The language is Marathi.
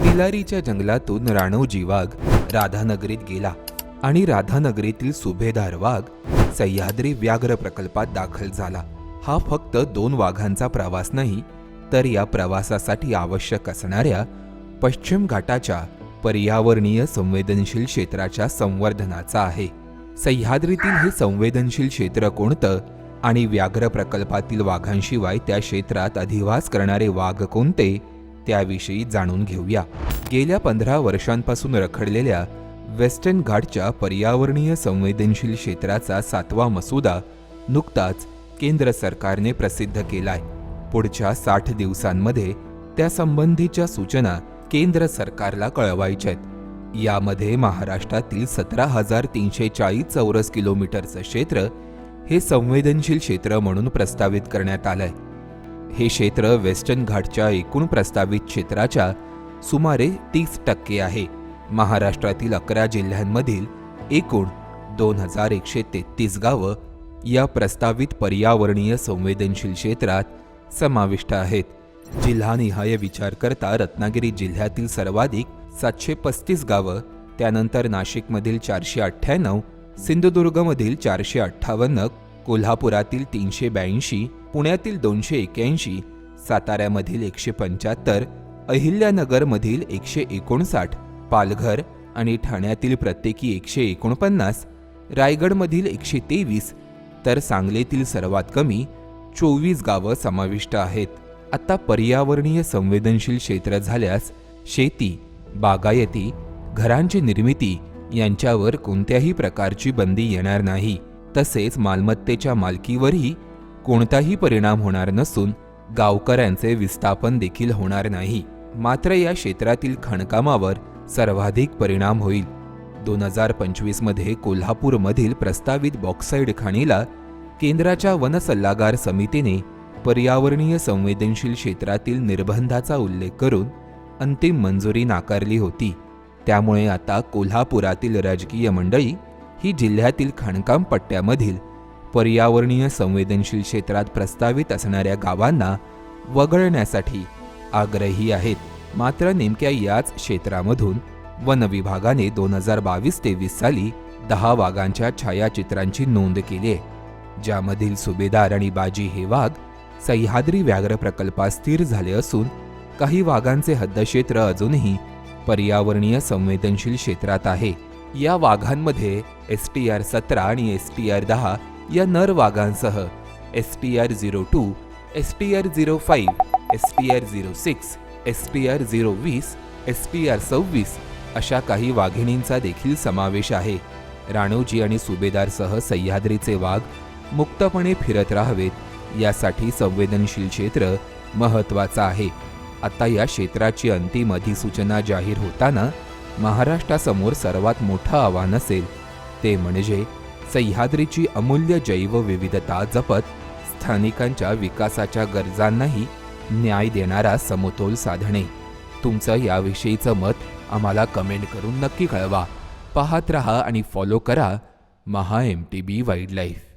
तिलारीच्या जंगलातून राणोजी वाघ राधानगरीत गेला आणि राधानगरीतील सुभेदार वाघ सह्याद्री व्याघ्र प्रकल्पात दाखल झाला. हा फक्त 2 वाघांचा प्रवास नाही, तर या प्रवासासाठी आवश्यक असणाऱ्या पश्चिम घाटाच्या पर्यावरणीय संवेदनशील क्षेत्राच्या संवर्धनाचा आहे. सह्याद्रीतील हे संवेदनशील क्षेत्र कोणतं आणि व्याघ्र प्रकल्पातील वाघांशिवाय त्या क्षेत्रात अधिवास करणारे वाघ कोणते, त्याविषयी जाणून घेऊया. गेल्या 15 वर्षांपासून रखडलेल्या वेस्टर्न घाटच्या पर्यावरणीय संवेदनशील क्षेत्राचा 7वा मसुदा नुकताच केंद्र सरकारने प्रसिद्ध केलाय. पुढच्या 60 दिवसांमध्ये त्यासंबंधीच्या सूचना केंद्र सरकारला कळवायच्यात. यामध्ये महाराष्ट्रातील 17,340 चौरस किलोमीटरचं क्षेत्र हे संवेदनशील क्षेत्र म्हणून प्रस्तावित करण्यात आलंय. हे क्षेत्र वेस्टर्न घाटच्या एकूण प्रस्तावित क्षेत्राच्या सुमारे 30% आहे. महाराष्ट्रातील 11 जिल्ह्यांमधील एकूण 2,133 गावं या प्रस्तावित पर्यावरणीय संवेदनशील क्षेत्रात समाविष्ट आहेत. जिल्हानिहाय विचार करता रत्नागिरी जिल्ह्यातील सर्वाधिक 735 गावं, त्यानंतर नाशिकमधील 498, सिंधुदुर्गमधील 458, कोल्हापुरातील 382, पुण्यातील 281, साताऱ्यामधील 175, अहिल्यानगरमधील 159, पालघर आणि ठाण्यातील प्रत्येकी 149, रायगडमधील 123, तर सांगलीतील सर्वात कमी 24 गावं समाविष्ट आहेत. आता पर्यावरणीय संवेदनशील क्षेत्र झाल्यास शेती, बागायती, घरांची निर्मिती यांच्यावर कोणत्याही प्रकारची बंदी येणार नाही. तसेच मालमत्तेच्या मालकीवरही कोणताही परिणाम होणार नसून गावकऱ्यांचे विस्थापन देखील होणार नाही. मात्र या क्षेत्रातील खाणकामावर सर्वाधिक परिणाम होईल. 2025 मध्ये कोल्हापूरमधील प्रस्तावित बॉक्साईड खाणीला केंद्राच्या वन सल्लागार समितीने पर्यावरणीय संवेदनशील क्षेत्रातील निर्बंधाचा उल्लेख करून अंतिम मंजुरी नाकारली होती. त्यामुळे आता कोल्हापुरातील राजकीय मंडळी ही जिल्ह्यातील खाणकाम पट्ट्यामधील पर्यावरणीय संवेदनशील क्षेत्रात प्रस्तावित असणाऱ्या गावांना वगळण्यासाठी आग्रही आहेत. मात्र नेमक्या याच क्षेत्रामधून वन विभागाने 2022-23 साली 10 वाघांच्या छायाचित्रांची नोंद केली आहे, ज्यामधील सुभेदार आणि बाजी हे वाघ सह्याद्री व्याघ्र प्रकल्पात स्थिर झाले असून काही वाघांचे हद्दक्षेत्र अजूनही पर्यावरणीय संवेदनशील क्षेत्रात आहे. या वाघांमध्ये STR-17 आणि STR-10 या नर वाघांसह STR-02, STR-05, STR-06, STR-020, STR-26 अशा काही वाघिणींचा देखील समावेश आहे. राणोजी आणि सुभेदारसह सह्याद्रीचे वाघ मुक्तपणे फिरत राहावेत यासाठी संवेदनशील क्षेत्र महत्त्वाचं आहे. आता या क्षेत्राची अंतिम अधिसूचना जाहीर होताना महाराष्ट्रासमोर सर्वात मोठं आव्हान असेल ते म्हणजे सह्याद्रीची अमूल्य जैवविविधता जपत स्थानिकांच्या विकासाच्या गरजांनाही न्याय देणारा समतोल साधणे. तुमचं याविषयीचं मत आम्हाला कमेंट करून नक्की कळवा. पाहत रहा आणि फॉलो करा MHA MTB वाईल्डलाईफ.